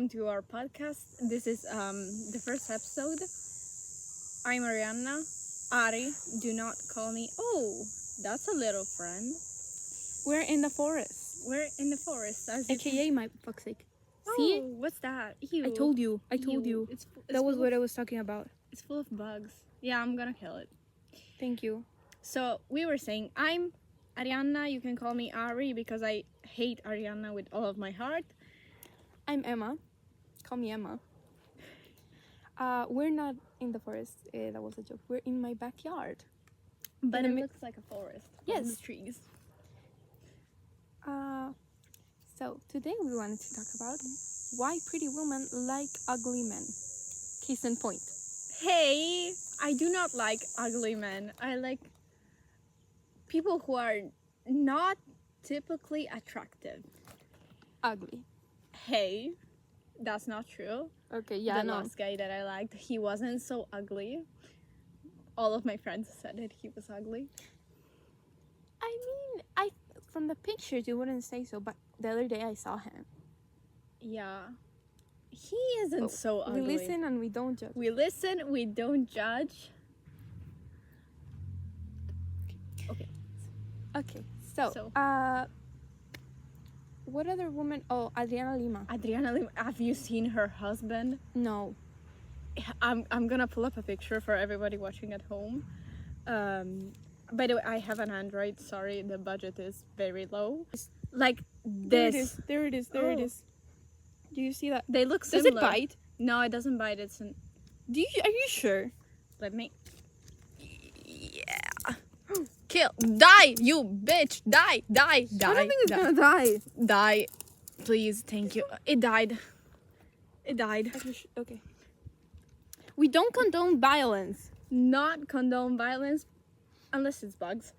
welcome to our podcast. This is the first episode. I'm Arianna. Ari, do not call me. Oh, that's a little friend. We're in the forest. We're in the forest. AKA, my fuck's sake. Oh, See? what's that? Ew. I told you. That was what I was talking about. It's full of bugs. Yeah, I'm gonna kill it. Thank you. So, we were saying, I'm Arianna. You can call me Ari because I hate Arianna with all of my heart. I'm Emma. Call me Emma. We're not in the forest. That was a joke. We're in my backyard. But it looks like a forest. Yes. With trees. So today we wanted to talk about why pretty women like ugly men. Case in point. Hey, I do not like ugly men. I like people who are not typically attractive. Ugly. Hey, that's not true. Okay, yeah, the last guy that I liked, he wasn't so ugly. All of my friends said that he was ugly. I mean, from the pictures you wouldn't say so, but the other day I saw him. Yeah. He isn't so ugly. We listen and we don't judge. We listen, we don't judge. Okay, so what other woman? Oh, Adriana Lima. Adriana Lima, have you seen her husband? No. I'm gonna pull up a picture for everybody watching at home. By the way, I have an Android. Sorry, the budget is very low. Like this. There it is. It is. Do you see that? They look similar. Does it bite? No, it doesn't bite. Are you sure? Let me. Yeah. Kill. Die, you bitch. Die. I don't think it's gonna die. Die. Please, thank you. It died. Okay. We don't condone violence. Not condone violence unless it's bugs.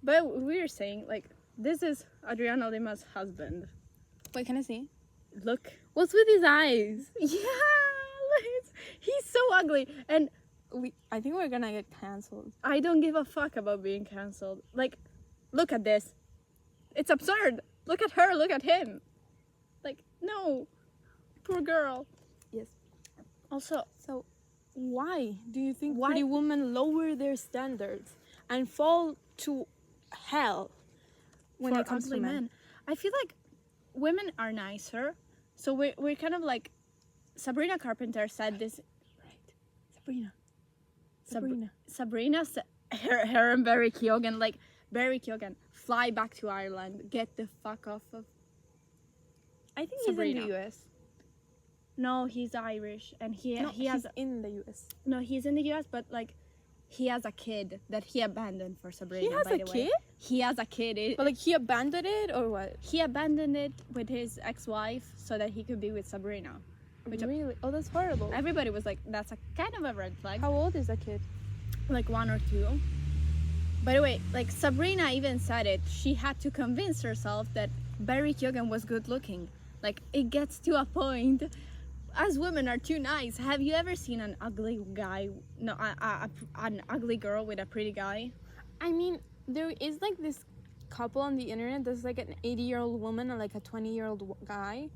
But we were saying, like, this is Adriana Lima's husband. Wait, can I see? Look. What's with his eyes? Yeah, he's so ugly. And I think we're gonna get cancelled. I don't give a fuck about being cancelled. Like, look at this. It's absurd. Look at her, look at him. Like, no. Poor girl. Yes. Also, so why do you think pretty women lower their standards and fall to hell when it comes to men? I feel like women are nicer. So we're kind of like, Sabrina Carpenter said this. Right. Sabrina said, her and Barry Keoghan, fly back to Ireland. Get the fuck off of I think Sabrina. He's in the US. No, he's Irish, and he's in the US. No, he's in the US, but like, he has a kid that he abandoned for Sabrina. He has a kid? He has a kid. But like, he abandoned it or what? He abandoned it with his ex-wife so that he could be with Sabrina. Really? Oh, that's horrible. Everybody was like, that's a kind of a red flag. How old is that kid? Like 1 or 2. By the way, like, Sabrina even said it. She had to convince herself that Barry Keoghan was good looking. Like, it gets to a point. As women are too nice. Have you ever seen an ugly guy? No, an ugly girl with a pretty guy? I mean, there is like this couple on the internet. There's like an 80-year-old woman and like a 20-year-old guy,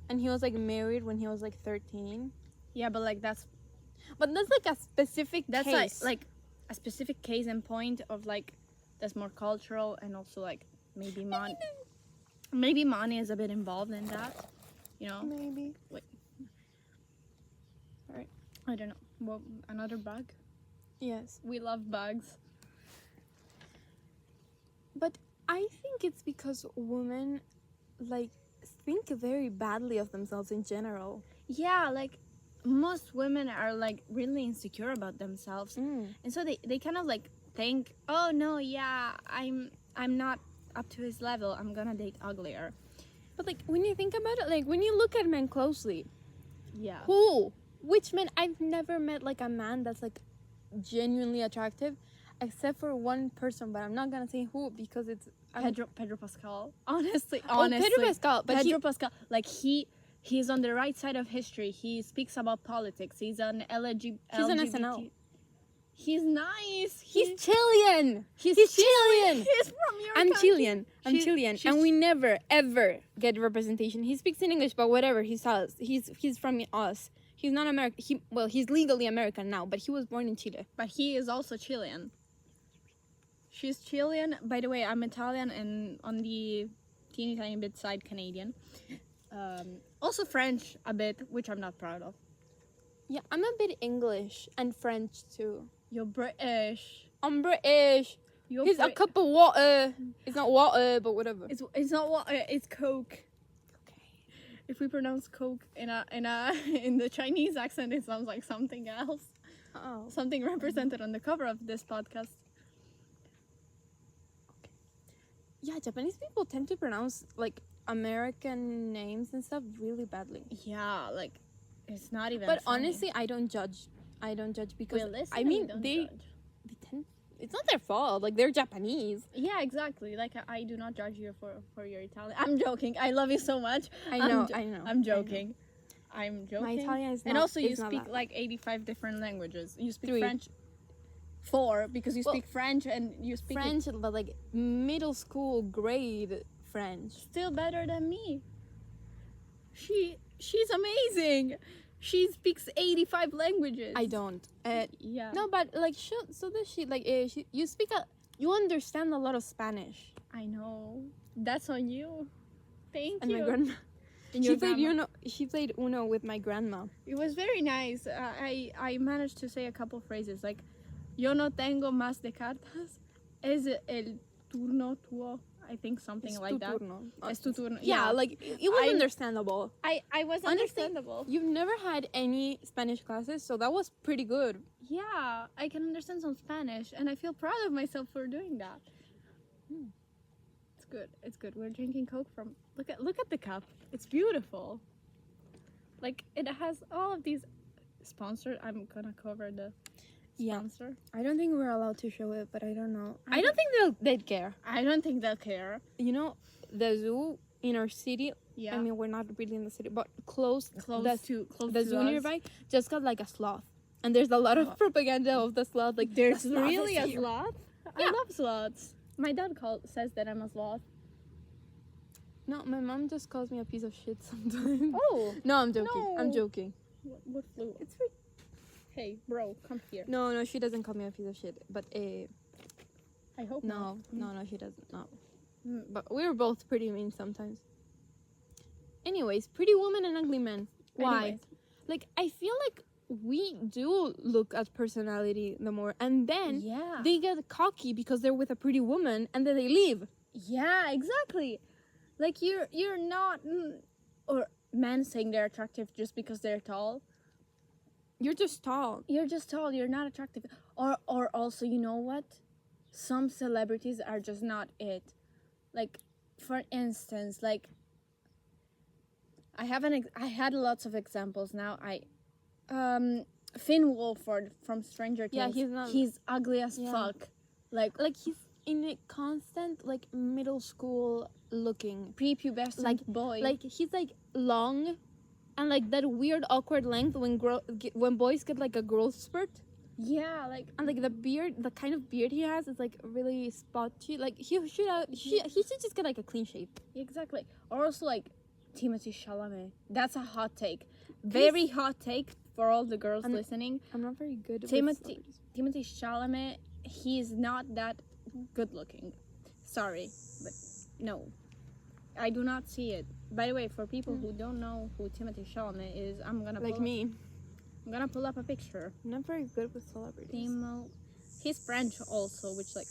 and he was like married when he was like 13. Yeah, but like that's like a specific that's case. like a specific case in point of like that's more cultural, and also like maybe money is a bit involved in that. You know? Maybe. Wait. Alright. I don't know. Well, another bug? Yes. We love bugs. But I think it's because women like think very badly of themselves in general. Yeah, like most women are like really insecure about themselves. And so they kind of like think, oh no, yeah, I'm not up to his level, I'm gonna date uglier. But like, when you think about it, like when you look at men closely, yeah, which men? I've never met like a man that's like genuinely attractive, except for one person, but I'm not gonna say who because it's Pedro Pascal. Honestly, Pedro Pascal, but Pedro Pascal, like he's on the right side of history. He speaks about politics. He's on LGBT. He's on SNL. He's nice. He's Chilean. He's Chilean. He's from your And Chilean. I'm She- Chilean, she's- and we never ever get representation. He speaks in English, but whatever. He says he's from us. He's not American. He's legally American now, but he was born in Chile. But he is also Chilean. She's Chilean. By the way, I'm Italian and on the teeny tiny bit side Canadian. Also French a bit, which I'm not proud of. Yeah, I'm a bit English and French too. You're British. I'm British. You're Here's a cup of water. It's not water, but whatever. It's not water. It's Coke. Okay. If we pronounce Coke in in the Chinese accent, it sounds like something else. Oh. Something represented on the cover of this podcast. Yeah, Japanese people tend to pronounce like American names and stuff really badly. Yeah, like it's not even. But funny. honestly, I don't judge. Because Realistically, I mean don't they judge. tend. It's not their fault. Like they're Japanese. Yeah, exactly. Like I do not judge you for your Italian. I'm joking. I love you so much. I I'm know. jo- I know. I'm joking. I'm joking. My Italian is not. And also, you it's not speak that. like 85 different languages. You speak 3. French. 4 because you Well, speak French and you speak it French, but like middle school grade French. still better than me. She's amazing. She speaks 85 languages. I don't. Yeah. No, but like so does she. Like you understand a lot of Spanish. I know. That's on you. Thank And you. my grandma. And She your played grandma. She played Uno with my grandma. It was very nice. I managed to say a couple phrases like yo no tengo más de cartas. Es el turno tuo. I think something Es like tu that. turno. Es tu turno. Yeah, like it was I- understandable. I was Honestly, understandable. You've never had any Spanish classes, so that was pretty good. Yeah, I can understand some Spanish and I feel proud of myself for doing that. It's good. It's good. We're drinking Coke from look at the cup. It's beautiful. Like it has all of these sponsored. I'm gonna cover the Yeah. sponsor. I don't think we're allowed to show it, but I don't know. I I don't think they'd care. I don't think they'll care. You know, the zoo in our city. Yeah. I mean, we're not really in the city, but close close to the to zoo us. nearby just got like a sloth, and there's a lot of propaganda of the sloth. Like There's the sloth really is a here. sloth. Yeah. I love sloths. My dad says that I'm a sloth. No, my mom just calls me a piece of shit sometimes. Oh, No, I'm joking. I'm No. joking. what flew? It's free. Hey, bro, come here. No, she doesn't call me a piece of shit. But I hope no, not. no, she doesn't. No. Mm. But we're both pretty mean sometimes. Anyways, Pretty Woman and Ugly Man. Why? Anyways. Like, I feel like we do look at personality the more, and then Yeah. they get cocky because they're with a pretty woman, and then they leave. Yeah, exactly. Like you're not or men saying they're attractive just because they're tall. You're just tall. You're just tall, you're not attractive. Or also, you know what? Some celebrities are just not it. Like for instance, like I had lots of examples now. Finn Wolford from Stranger Yeah, Things. he's not- He's ugly as Yeah. fuck. Like Like, he's in a constant, like, middle school looking. prepubescent Like- boy. Like, he's, like, long and, like, that weird, awkward length when boys get, like, a growth spurt. yeah, like And, like, the kind of beard he has is, like, really spotty. Like, he should just get, like, a clean shave. exactly. Or also like Timothée Chalamet. That's a hot take. Very hot take for all the girls I'm- listening. I'm not very good with Timothée celebrities. Timothée Chalamet, he's not that good looking. Sorry, but no. I do not see it. By the way, for people who don't know who Timothée Chalamet is, I'm gonna pull up a picture. I'm not very good with celebrities. He's French also, which like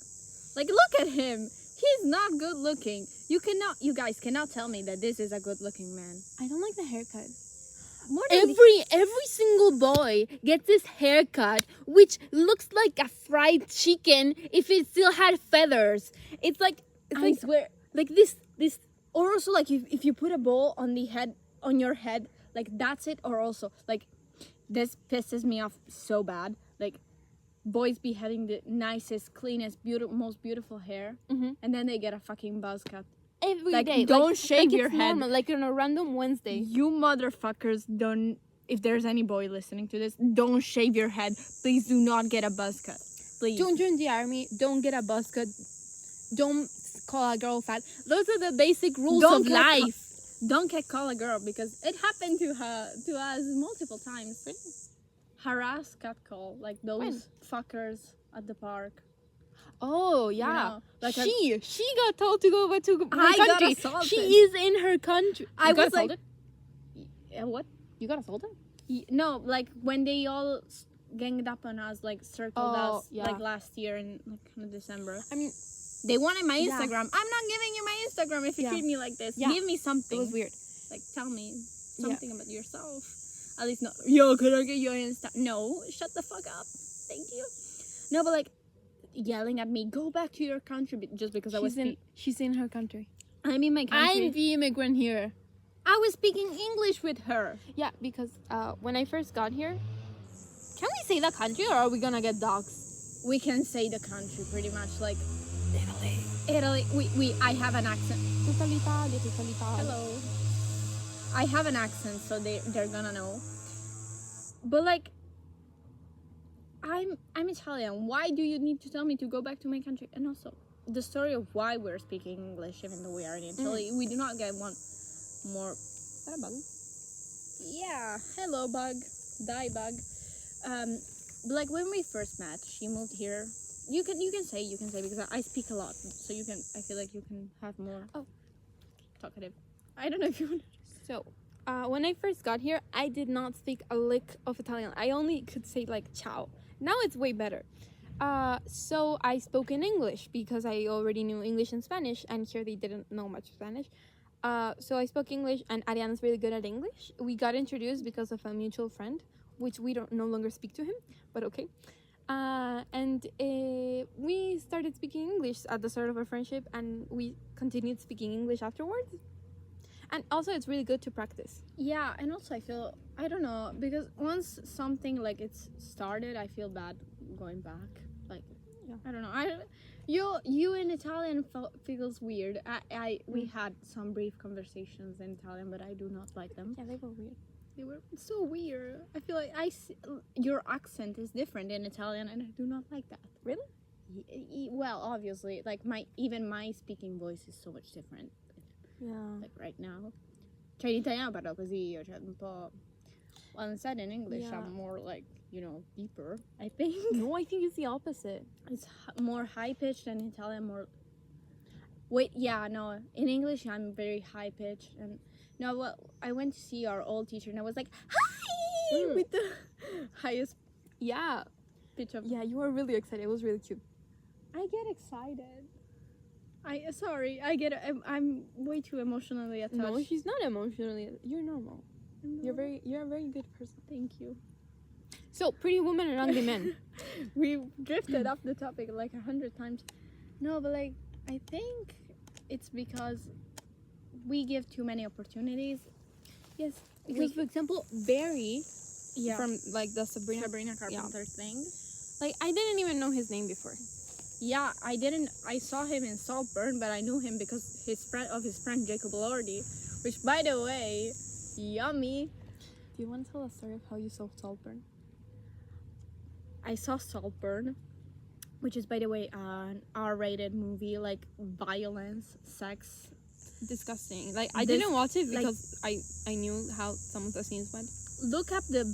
look at him. He's not good looking. You guys cannot tell me that this is a good looking man. I don't like the haircut. More than Every single boy gets this haircut, which looks like a fried chicken if it still had feathers. It's like I swear, like this. or also like if you put a bowl on your head, like that's it. Or also like this pisses me off so bad. Like boys be having the nicest, cleanest, most beautiful hair, Mhm. and then they get a fucking buzz cut. Every Like, day. don't shave your it's head. normal, like on a random Wednesday. You motherfuckers don't. If there's any boy listening to this, don't shave your head. Please do not get a buzz cut. Please. Don't join the army. Don't get a buzz cut. Don't call a girl fat. Those are the basic rules Don't of get life. Don't get call a girl, because it happened to us multiple times. Harass catcall, like those When? fuckers at the park. Oh yeah, know, like she got told to go back to her I got country. assaulted. She is in her country. I You got was like, assaulted? What? You got assaulted? No, like when they all ganged up on us, like circled Oh, us, yeah. like last year in like kind of December. I mean, They wanted my Yeah. Instagram. I'm not giving you my Instagram if you Yeah. treat me like this. Yeah. Give me something. it was weird. Like, tell me Yeah. something about yourself. At least, no. Yo, could I get your Insta? No, shut the fuck up. Thank you. No, but like yelling at me, go back to your country, just because I was. She's in her country. I'm in my country. I'm the immigrant here. I was speaking English with her. Yeah, because when I first got here, can we say the country or are we gonna get dogs? We can say the country pretty much, like Italy. Italy. I have an accent. Tutta l'Italia, tutta l'Italia. Hello. I have an accent, so they're gonna know. But like, I'm Italian. Why do you need to tell me to go back to my country? And also, the story of why we're speaking English, even though we are in Italy, we do not get one more. Is that a bug? Yeah, hello bug, die bug. But like when we first met, she moved here. You can say because I speak a lot, so you can. I feel like you can have more. Talkative. I don't know if you want. So, when I first got here, I did not speak a lick of Italian. I only could say like ciao. Now it's way better. So I spoke in English because I already knew English and Spanish, and here they didn't know much Spanish. So I spoke English, and Arianna's really good at English. We got introduced because of a mutual friend, which we don't no longer speak to him, but okay. And we started speaking English at the start of our friendship, and we continued speaking English afterwards. And also, it's really good to practice. Yeah, and also I don't know, because once something like it's started, I feel bad going back. Like, Yeah. I don't know. You in Italian feels weird. We had some brief conversations in Italian, but I do not like them. Yeah, they were weird. They were so weird. I feel like your accent is different in Italian, and I do not like that. Really? Well, obviously, like even my speaking voice is so much different. Yeah. Like right now. Cioè in italiano parlo così io, cioè un po'. Well, instead in English Yeah. I'm more like, deeper, I think. No, I think it's the opposite. It's more high pitched, and in Italian more. Wait, yeah, no. In English I'm very high pitched, and no, well, I went to see our old teacher, and I was like, hi, with the highest Yeah. pitch of. Yeah, you were really excited. It was really cute. I get excited. I'm way too emotionally attached. No, she's not emotionally. You're normal. You're a very good person. Thank you. So, Pretty Woman and Ugly Men. We drifted off the topic like 100 times. No, but like I think it's because we give too many opportunities. Yes, because for example, Barry from like the Sabrina Carpenter thing. like I didn't even know his name before. Yeah, I saw him in Saltburn, but I knew him because his friend Jacob Lordy, which by the way, yummy. Do you want to tell a story of how you saw Saltburn? I saw Saltburn, which is by the way an R-rated movie, like violence, sex. Disgusting. Like I didn't watch it because I knew how some of the scenes went. Look up the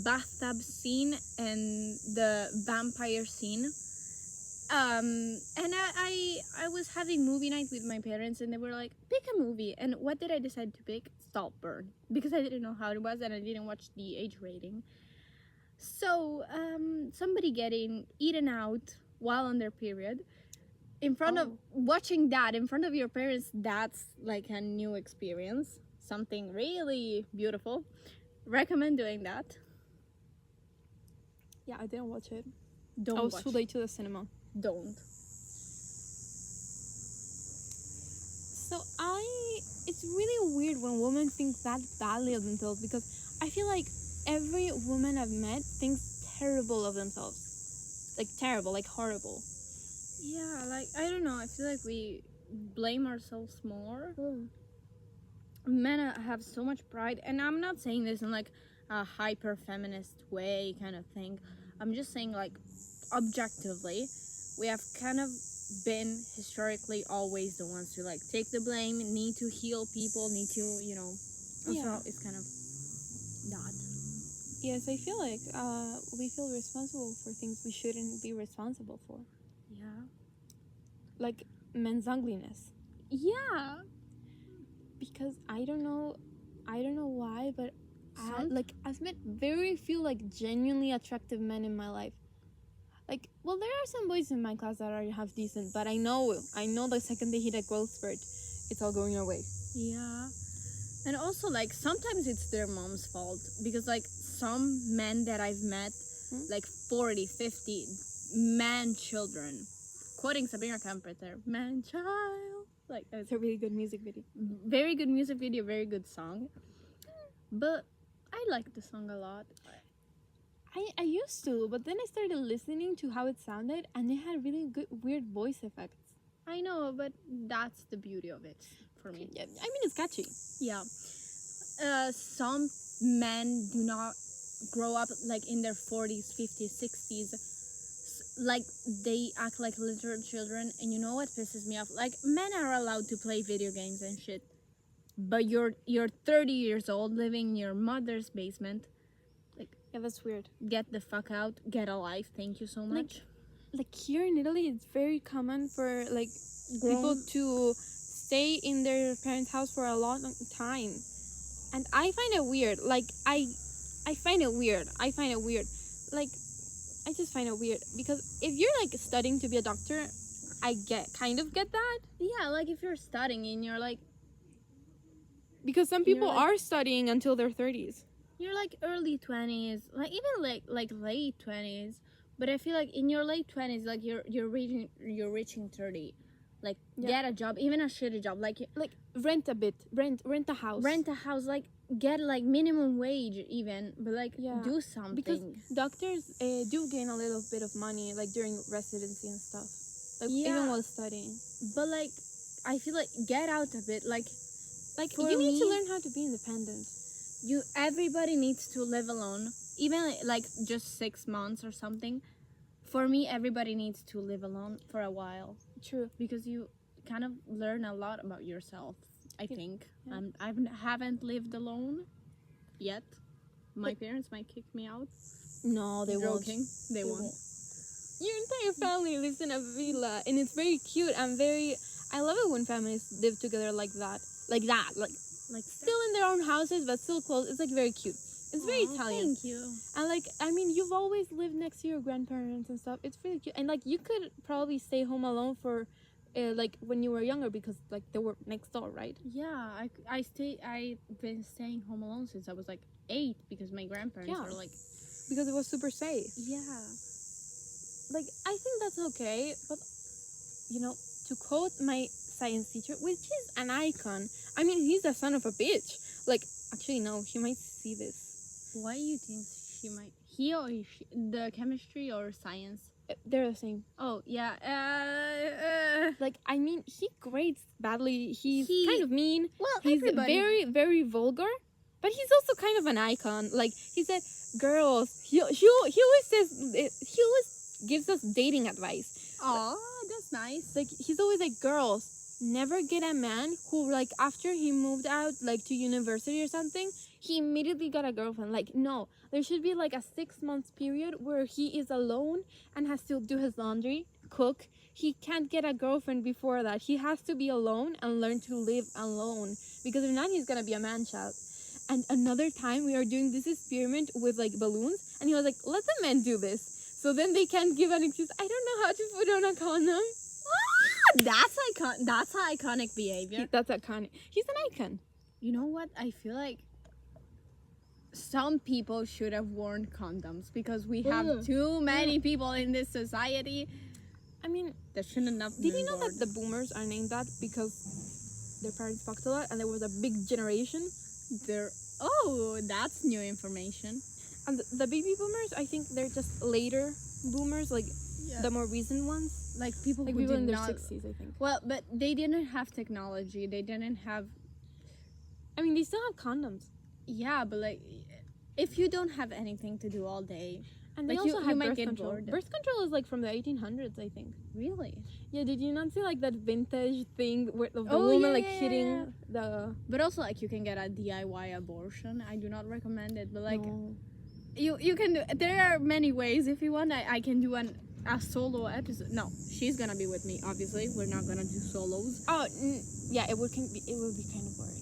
bathtub scene and the vampire scene. And I was having movie night with my parents, and they were like, pick a movie. And what did I decide to pick? Saltburn, because I didn't know how it was, and I didn't watch the age rating. So somebody getting eaten out while on their period in front of watching that in front of your parents, that's like a new experience, something really beautiful. Recommend doing that. Yeah, I didn't watch it. Don't I was watch too late to the cinema. Don't. So it's really weird when women think that badly of themselves, because I feel like every woman I've met thinks terrible of themselves. Like terrible, like horrible. Yeah, like I don't know, I feel like we blame ourselves more. Men have so much pride, and I'm not saying this in like a hyper feminist way kind of thing. I'm just saying, like, objectively we have kind of been historically always the ones to like take the blame, need to heal people, need to, you know, also it's kind of that. Yes, I feel like we feel responsible for things we shouldn't be responsible for. Yeah. Like men's ugliness. Yeah. Because I don't know why, but I've met very few like genuinely attractive men in my life. Like, well, there are some boys in my class that are half decent, but I know the second they hit a growth spurt, it's all going your way. Yeah. And also, like, sometimes it's their mom's fault. Because, like, some men that I've met, like 40, 50, man children, quoting Sabrina Carpenter, man child. Like, It's a really good music video. Very good music video, very good song. But I like the song a lot. I used to, but then I started listening to how it sounded, and it had really good, weird voice effects. I know, but that's the beauty of it for me. Yeah, I mean, it's catchy. Yeah. Some men do not grow up like in their 40s, 50s, 60s. Like they act like little children, and you know what pisses me off? Like men are allowed to play video games and shit, but you're 30 years old living in your mother's basement. Yeah, that's weird. Get the fuck out. Get a life. Thank you so much. Like here in Italy, it's very common for like people to stay in their parents' house for a long time, and I find it weird. Like I find it weird. Like I just find it weird because if you're like studying to be a doctor, I kind of get that. Yeah, like if you're studying and you're like, because some people are studying until their 30s. You're like early 20s, like even like late 20s, but I feel like in your late 20s, like you're reaching 30, like get a job, even a shitty job, like rent a house, like get like minimum wage even, but like do something, because doctors do gain a little bit of money like during residency and stuff, like even while studying. But like I feel like get out a bit, like you need to learn how to be independent. Everybody needs to live alone, even like just 6 months or something. For me, everybody needs to live alone for a while. True, because you kind of learn a lot about yourself, I think. I haven't lived alone yet. My parents might kick me out. No, they won't. They won't. Your entire family lives in a villa, and it's very cute and very. I love it when families live together like that, like still in their own houses but still close. It's like very cute. It's very Italian. Thank you. And like, I mean, you've always lived next to your grandparents and stuff. It's really cute. And like, you could probably stay home alone for like when you were younger because like they were next door, right? Yeah, I've been staying home alone since I was like 8 because my grandparents were like, because it was super safe. Yeah. Like, I think that's okay, but you know, to quote my science teacher, which is an icon. I mean, he's the son of a bitch. Like, actually, no, he might see this. Why do you think she might? He or she, the chemistry or science? They're the same. Oh, yeah. Like, I mean, he grades badly. He's kind of mean. Well, he's everybody. very, very vulgar. But he's also kind of an icon. Like, he said, girls. He always says, he always gives us dating advice. Oh, that's nice. Like, he's always like, girls, never get a man who, like, after he moved out, like, to university or something, he immediately got a girlfriend. Like, no, there should be like a 6-month period where he is alone and has to do his laundry, cook. He can't get a girlfriend before that. He has to be alone and learn to live alone, because if not, he's gonna be a man child. And another time we are doing this experiment with like balloons, and he was like, let the men do this, so then they can't give an excuse. I don't know how to put on a condom. That's iconic behavior. That's iconic. He's an icon. You know what? I feel like some people should have worn condoms because we have too many people in this society. I mean, that shouldn't have been. Did you know that the boomers are named that because their parents fucked a lot and there was a big generation? That's new information. And the baby boomers, I think they're just later boomers, like the more recent ones. Like people like who people did in their not, 60s, I think. Well, but they didn't have technology. They didn't have. I mean, they still have condoms. Yeah, but like, if you don't have anything to do all day, And they Like, also you had might birth get control. bored. Birth control is like from the 1800s, I think. Really? Yeah, did you not see like that vintage thing where of the Oh, woman yeah, like yeah, hitting yeah. the But also, like, you can get a DIY abortion. I do not recommend it, but like, No. you can do. There are many ways. If you want, I can do a solo episode. No, she's gonna be with me. Obviously, we're not gonna do solos. Oh, yeah, it would kind of boring.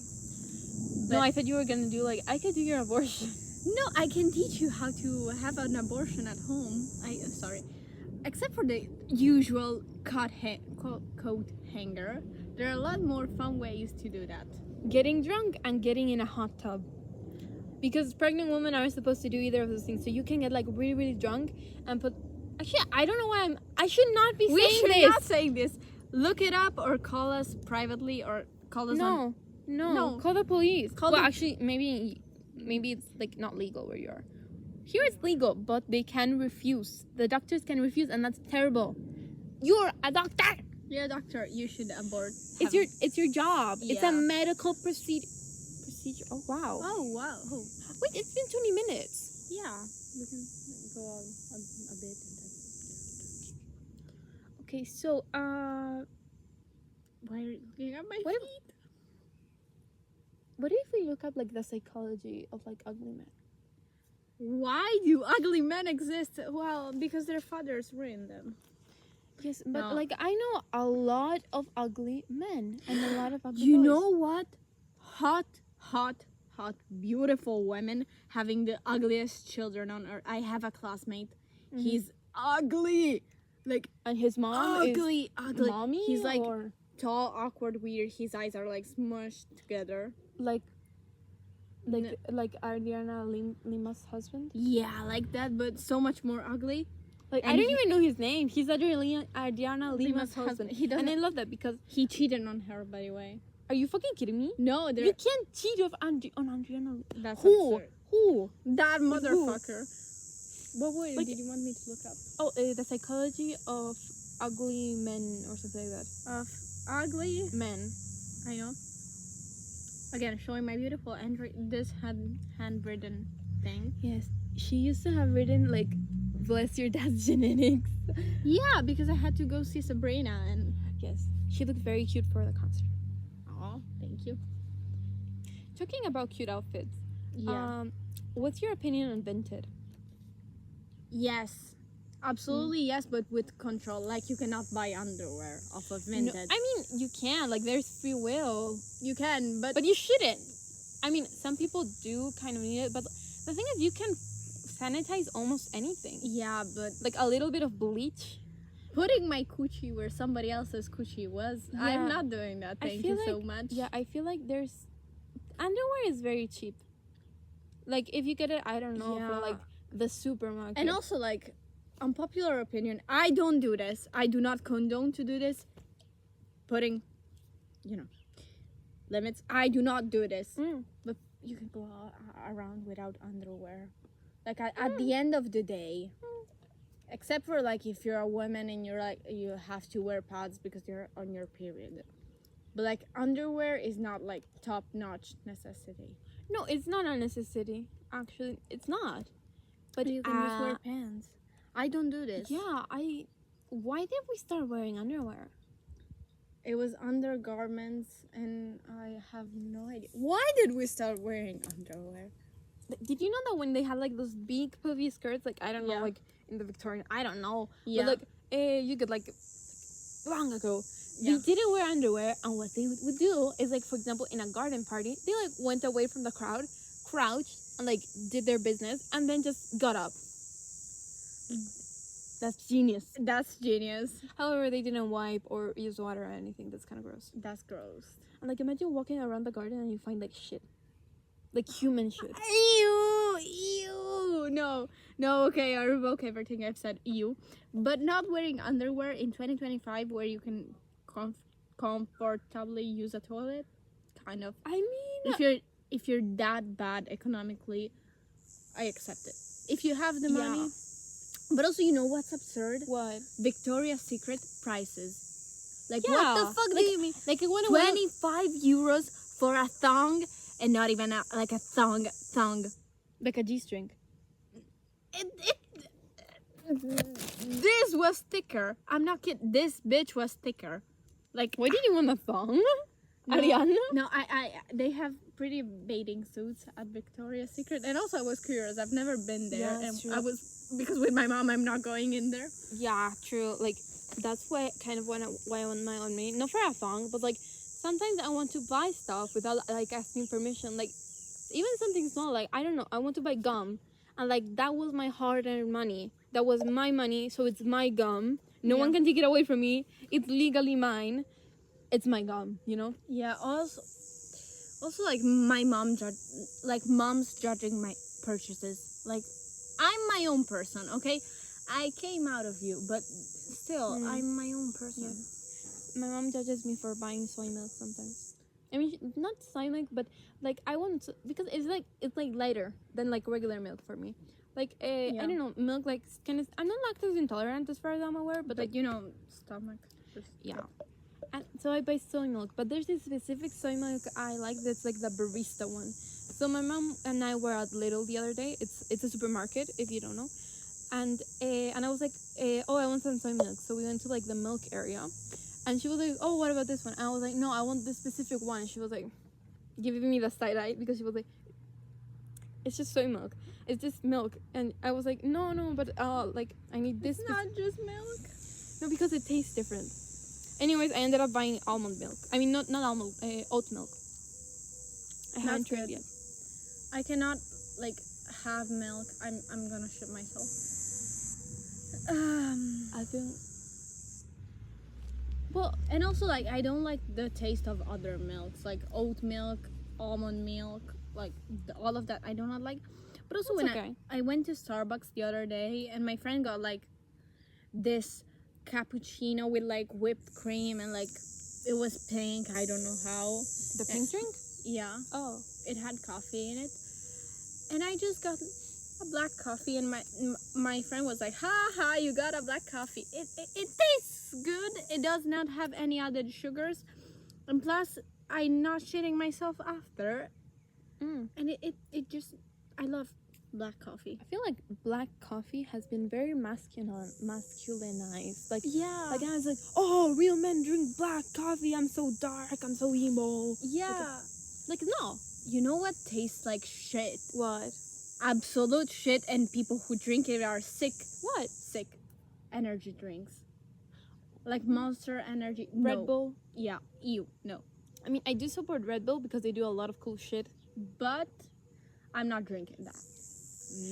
But No, I thought you were gonna do like I could do your abortion. no, I can teach you how to have an abortion at home. Sorry, except for the usual coat hanger. There are a lot more fun ways to do that. Getting drunk and getting in a hot tub. Because pregnant women aren't supposed to do either of those things. So you can get like really, really drunk and put. Actually, I don't know why I should not be We saying should this. not say this. Look it up or call us privately or call us on. No. Call the police. Call well, the- actually, maybe it's like not legal where you are. Here it's legal, but they can refuse. The doctors can refuse, and that's terrible. You're a doctor. You're a doctor. You should abort. It's your job. It's Yeah. a medical procedure. Oh wow. Oh wow. Oh. Wait, it's been 20 minutes. Yeah. We can go on a bit. And then... Okay, so Why are you looking at my What if- feet? what if we look up like the psychology of like ugly men? Why do ugly men exist? Well, because their fathers ruined them. Yes, but No. like I know a lot of ugly men and a lot of ugly You boys. know what? Hot, beautiful women having the ugliest children on earth. I have a classmate. Mhm. He's ugly. Like, And his mom ugly. is mommy. He's like or tall, awkward, weird. His eyes are like smushed together. like Ariana Lima's husband. Yeah, like that, but so much more ugly. Like I And didn't he- even know his name. He's Adriana Lima's husband. He doesn't. And I love that because He cheated on her, by the way. are you fucking kidding me? No, You can't cheat on Adriana. that's Who? absurd. Who? That motherfucker. What word Like- did you want me to look up? Oh, the psychology of ugly men or something like that. Of ugly. Men. I know. Again, showing my beautiful handwritten thing. Yes. She used to have written like, "Bless your dad's genetics." Yeah, because I had to go see Sabrina and. Yes. She looked very cute for the concert. Oh, thank you. Talking about cute outfits. Yeah. What's your opinion on Vinted? Yes. Absolutely yes, but with control. Like, you cannot buy underwear off of Vinted. No, I mean, you can. Like, there's free will. You can, but But you shouldn't. I mean, some people do kind of need it, but the thing is, you can sanitize almost anything. yeah, but Like a little bit of bleach. putting my coochie where somebody else's coochie was, Yeah. I'm not doing that. I Thank feel you so like- much. Yeah, I feel like there's underwear is very cheap. Like if you get it, I don't know, Yeah. for like the supermarket. And also, like, unpopular opinion, I don't do this. I do not condone to do this. Putting, limits. I do not do this. Mm. But you can go around without underwear. Like, at the end of the day, except for, like, if you're a woman and you're, like, you have to wear pads because you're on your period. But, like, underwear is not, like, top-notch necessity. No, it's not a necessity. Actually, it's not. But You can just wear pants. I don't do this. yeah, why did we start wearing underwear? It was undergarments, and I have no idea. Why did we start wearing underwear? Did you know that when they had like those big puffy skirts, like I don't know, Yeah. like in the Victorian, I don't know, Yeah. but like you could like long ago, Yeah. they didn't wear underwear, and what they would do is like, for example, in a garden party, they like went away from the crowd, crouched, and like did their business, and then just got up. That's genius. That's genius. However, they didn't wipe or use water or anything. That's kind of gross. That's gross. And like imagine walking around the garden and you find like shit, like human shit. Ew. No, okay, I revoke everything I've said. Ew. But not wearing underwear in 2025 where you can comfortably use a toilet, kind of. I mean, If you're that bad economically, I accept it. If you have the Yeah. money. But also, you know what's absurd? what? Victoria's Secret prices. Like, Yeah, what the fuck do you mean? Like it went 25 euros for a thong, and not even like a thong. like a G-string. It this was thicker. I'm not kidding. This bitch was thicker. Like, Why did you want a thong? no, Arianna? No, they have pretty bathing suits at Victoria's Secret, and also I was curious. I've never been there, Yeah, and true. I was because with my mom, I'm not going in there. Yeah, true. Like, that's why I want my own maid. Not for a thong, but like sometimes I want to buy stuff without like asking permission. Like, even something small. Like, I don't know. I want to buy gum, and like that was my hard-earned money. That was my money, so it's my gum. No one can take it away from me. It's legally mine. It's my gum. You know. Yeah. Also, like my mom mom's judging my purchases. Like, I'm my own person. Okay, I came out of you, but still, I'm my own person. Yeah. My mom judges me for buying soy milk sometimes. I mean, not soy milk, but like I want to, because it's like lighter than like regular milk for me. Like I don't know, milk like kind of. I'm not lactose intolerant as far as I'm aware, but like stomach. yeah. And so I buy soy milk, but there's this specific soy milk I like that's like the barista one. So my mom and I were at Lidl the other day. It's a supermarket if you don't know, and I was like, oh, I want some soy milk. So we went to like the milk area, and she was like, oh, what about this one? And I was like, no, I want this specific one. She was like, giving me the side eye because she was like, it's just soy milk. It's just milk. And I was like, no, but like I need this. It's not just milk. No, because it tastes different. Anyways, I ended up buying almond milk. I mean, not almond, oat milk. I haven't tried yet. I cannot like have milk. I'm gonna shit myself. I feel. Well, and also like I don't like the taste of other milks, like oat milk, almond milk, like all of that. I do not like. But also I went to Starbucks the other day, and my friend got like this cappuccino with like whipped cream, and like it was pink. I don't know how. The pink drink? Yeah. Oh. It had coffee in it, and I just got a black coffee, and my friend was like, ha, you got a black coffee. It tastes good. It does not have any added sugars, and plus I'm not shitting myself after. And it just, I love black coffee. I feel like black coffee has been very masculinized. Like, yeah, like I was like, oh, real men drink black coffee. I'm so dark. I'm so emo. Yeah. Like no. You know what tastes like shit? What? Absolute shit, and people who drink it are sick. What? Sick. Energy drinks. Like Monster Energy. Red Bull. Yeah. Ew. No. I mean, I do support Red Bull because they do a lot of cool shit. But I'm not drinking that.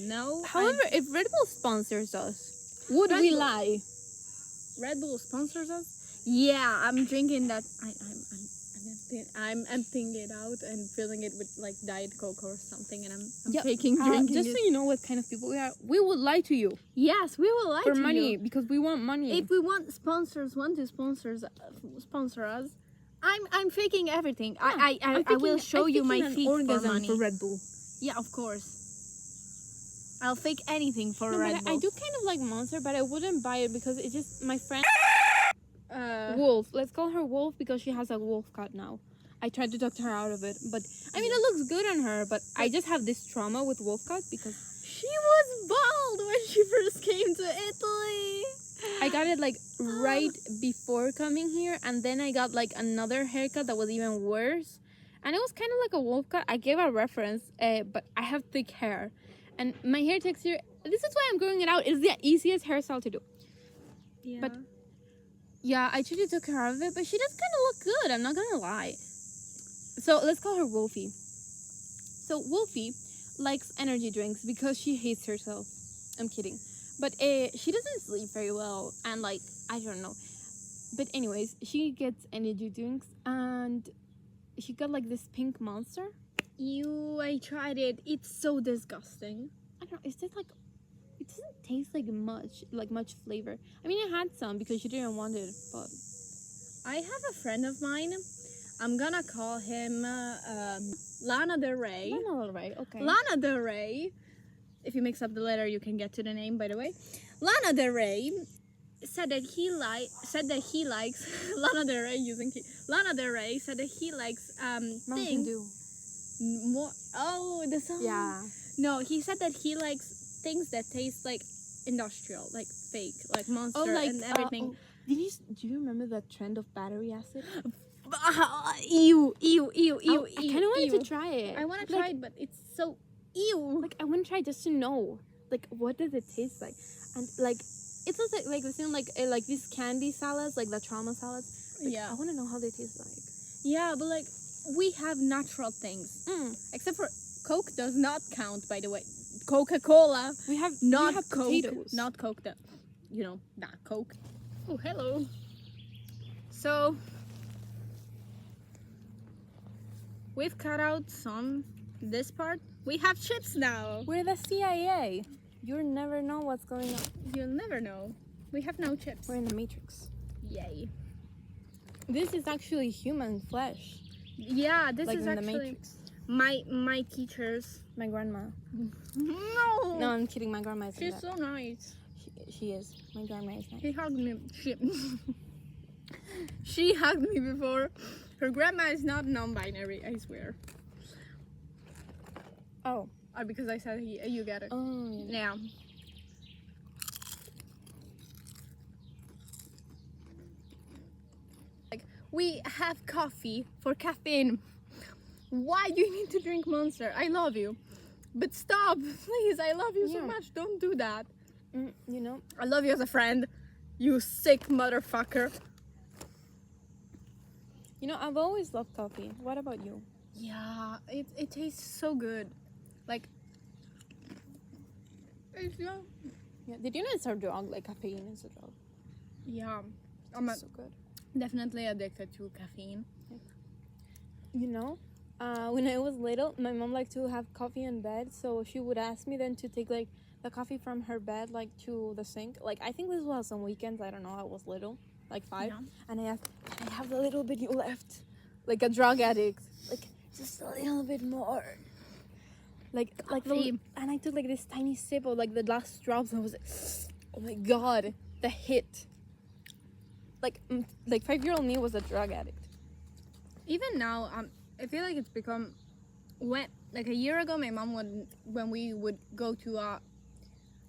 No. However, if Red Bull sponsors us, would we lie? Red Bull sponsors us? Yeah, I'm drinking that. I'm emptying it out and filling it with like Diet Coke or something, and I'm drinking just it. so you know what kind of people we are, we would lie to you. Yes, we will lie for to money you. Because we want money. If we want sponsors, sponsor us. I'm faking everything. Yeah, I will show you my feet for money. For Red Bull. Yeah, of course. I'll fake anything for Red Bull. I do kind of like Monster, but I wouldn't buy it because it's just my friend. Wolf. Let's call her Wolf because she has a wolf cut now. I tried to talk to her out of it, but I mean it looks good on her. But I just have this trauma with wolf cut because she was bald when she first came to Italy. I got it like right before coming here, and then I got like another haircut that was even worse, and it was kind of like a wolf cut. I gave a reference, but I have thick hair, and my hair texture. This is why I'm growing it out. It's the easiest hairstyle to do. Yeah. But yeah, I tried to take care of it, but she does kind of look good. I'm not gonna lie. So let's call her Wolfie. So Wolfie likes energy drinks because she hates herself. I'm kidding. But she doesn't sleep very well, and like, I don't know. But anyways, she gets energy drinks, and she got like this pink Monster. Ew, I tried it. It's so disgusting. I don't know, it's just like, it doesn't taste like much flavor. I mean, I had some because she didn't want it, but... I have a friend of mine. I'm gonna call him Lana Del Rey. Lana Del Rey, okay. Lana Del Rey. If you mix up the letter, you can get to the name, by the way. Lana Del Rey said that he likes Lana Del Rey using Lana Del Rey said that he likes Mountain Dew. More. Oh, the song. Yeah. No, he said that he likes things that taste like industrial, like fake, like Monster Oh, like and everything. Do you remember the trend of battery acid? Ew, ew, ew, ew, I kind of wanted ew. to try it. I want to Like, try it, but it's so ew. Like, I want to try just to know, like, what does it taste like? And like, it's also like the same like these candy salads, like the trauma salads. Like, Yeah. I want to know how they taste like. Yeah, but like we have natural things, except for Coke does not count. By the way, Coca-Cola. We have Not Coke. potatoes. Not Coke. That not Coke. Oh, hello. So we've cut out this part. We have chips now. We're the CIA. You'll never know what's going on. You'll never know. We have no chips. We're in the Matrix. Yay. This is actually human flesh. Yeah, this like is in actually the Matrix. my teachers. My grandma. No. No, I'm kidding. My grandma isn't She's that. so nice. She is. My grandma is nice. He hugged me. She hugged me before. Her grandma is not non-binary, I swear. Oh. Because I said you get it. Oh. Yeah. Like, we have coffee for caffeine. Why do you need to drink Monster? I love you. But stop, please. I love you so much. Don't do that. You know? I love you as a friend. You sick motherfucker. You know, I've always loved coffee. What about you? Yeah, it tastes so good. Like, it's Yeah. Did you know it's a drug? Like caffeine is a drug. yeah, I'm It's so good. definitely addicted to caffeine. You know, when I was little, my mom liked to have coffee in bed, so she would ask me then to take like the coffee from her bed like to the sink. Like I think this was on weekends. I don't know. I was little, like 5, Yeah. and I asked, "Can I have the little bit you left?" Like a drug addict, like just a little bit more. Like and I took like this tiny sip of like the last drops, and I was like, oh my god, the hit. Like 5-year-old me was a drug addict. Even now, I feel like it's become like a year ago. My mom when we would go to a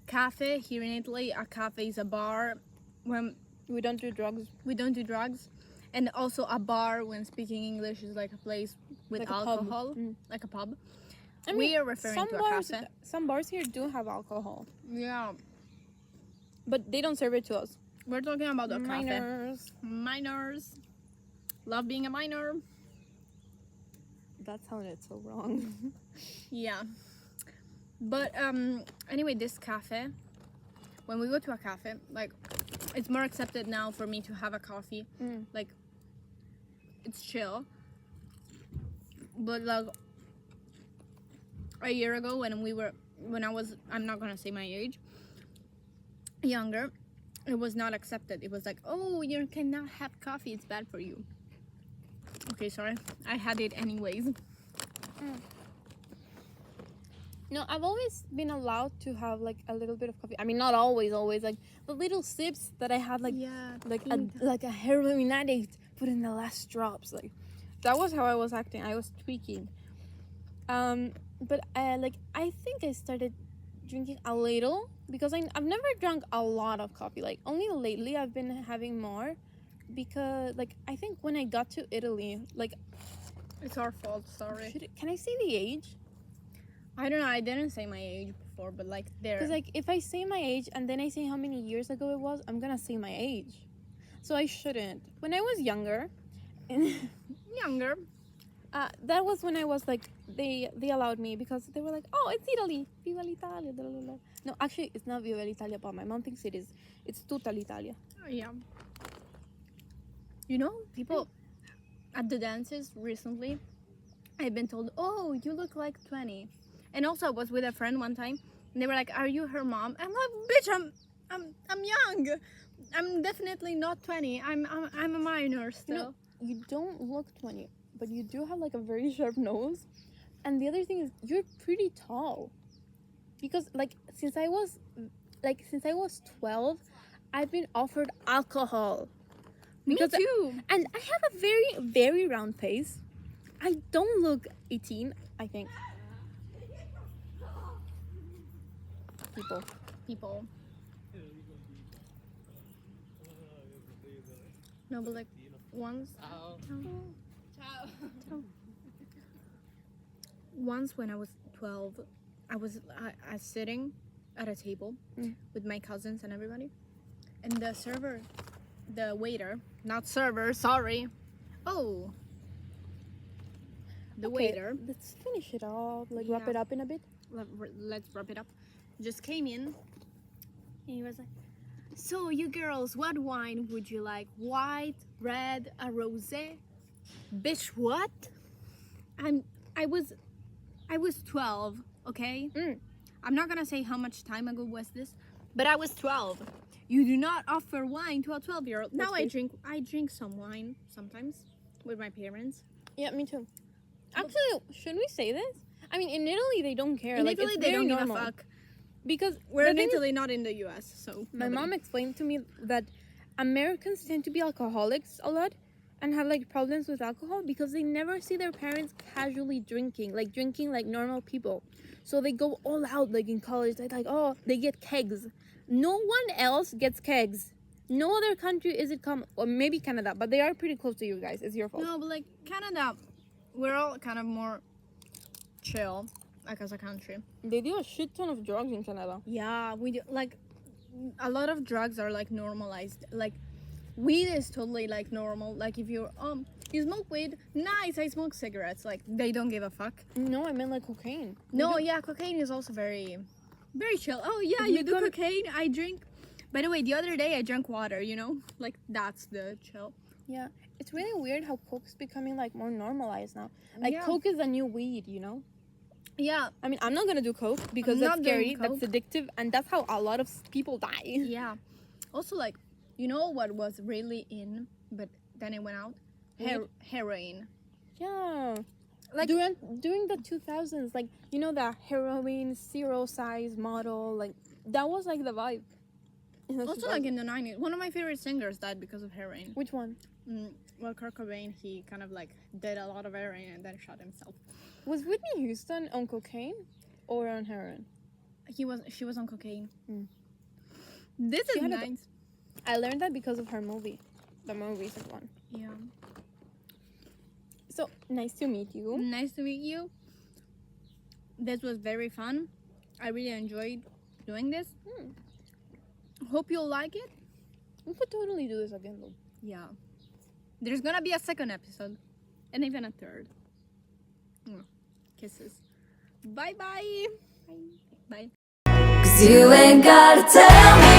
cafe here in Italy. A cafe is a bar when We don't do drugs. we don't do drugs, and also a bar when speaking English is like a place with Like a pub. alcohol, like a pub. I mean, We are referring to a cafe. Some bars here do have alcohol, Yeah, but they don't serve it to us. we're talking about a cafe. Minors. Minors. Love being a minor. That sounded so wrong. Yeah. But anyway, this cafe, when we go to a cafe, like it's more accepted now for me to have a coffee. Like it's chill. But like a year ago when I was, I'm not gonna say my age, younger, it was not accepted. It was like, oh, you cannot have coffee, it's bad for you. Okay, sorry, I had it anyways. No, I've always been allowed to have like a little bit of coffee. I mean, not always, like the little sips that I had, like Yeah, like a heroin addict, put in the last drops. Like that was how I was acting. I was tweaking. But like I think I started drinking a little because I've never drunk a lot of coffee. Like only lately I've been having more because like I think when I got to Italy, like it's our fault, sorry. can I say the age? I don't know, I didn't say my age before, but like there. Because like if I say my age and then I say how many years ago it was, I'm gonna say my age. So I shouldn't. When I was younger, that was when I was like they allowed me because they were like, oh, it's Italy, Viva l'Italia, blah, blah, blah. No, actually it's not Viva l'Italia, but my mom thinks it is. It's tutta l'Italia. Yeah. You know, people at the dances recently, I've been told, oh, you look like 20. And also I was with a friend one time and they were like, are you her mom? I'm like, bitch, I'm young. I'm definitely not 20. I'm a minor still. You know, you don't look 20, but you do have like a very sharp nose. And the other thing is you're pretty tall. Because like since I was 12, I've been offered alcohol. Because me too. And I have a very, very round face. I don't look 18, I think. People. No, but like once. Once when I was 12, I was sitting at a table with my cousins and everybody, and the waiter, not server, sorry. Oh, the waiter. Let's finish it off. Like wrap it up in a bit. Let's wrap it up. Just came in, and he was like, "So you girls, what wine would you like? White, red, a rosé?" Bitch, what? I was 12, okay? I'm not gonna say how much time ago was this, but I was 12. You do not offer wine to a 12-year-old. Now I drink some wine sometimes with my parents. Yeah, me too. Actually, should we say this? I mean, in Italy they don't care. In like Italy it's they very don't normal. give a fuck. Because We're in Italy, not in the US, so my mom explained to me that Americans tend to be alcoholics a lot and have like problems with alcohol because they never see their parents casually drinking like normal people. So they go all out like in college. They're like, oh, they get kegs. No one else gets kegs. No other country is it common, or maybe Canada, but they are pretty close to you guys. It's your fault. No, but like Canada, we're all kind of more chill, like as a country. They do a shit ton of drugs in Canada. Yeah, we do. Like a lot of drugs are like normalized. Like weed is totally like normal. Like if you smoke weed, nice. I smoke cigarettes. Like they don't give a fuck. No, I meant like cocaine. No, yeah, cocaine is also very, very chill. Oh yeah, you do cocaine. I drink. By the way, the other day I drank water. You know, like that's the chill. Yeah, it's really weird how coke's becoming like more normalized now. Like coke is a new weed, you know. Yeah, I mean, I'm not gonna do coke because that's scary, that's addictive, and that's how a lot of people die. Yeah. Also, like, you know what was really in, but then it went out? Heroin. Yeah. Like during the 2000s, like, you know, the heroin zero size model, like that was like the vibe. Also, like in the 90s, one of my favorite singers died because of heroin. Which one? Well, Kurt Cobain, he kind of like did a lot of heroin and then shot himself. Was Whitney Houston on cocaine or on heroin? She was on cocaine. This is nice. I learned that because of her movie, the more recent one. Yeah. So nice to meet you. Nice to meet you. This was very fun. I really enjoyed doing this. Hope you'll like it. We could totally do this again though. Yeah. There's gonna be a second episode. And even a third. Kisses. Bye-bye. Bye. 'Cause you ain't gotta tell me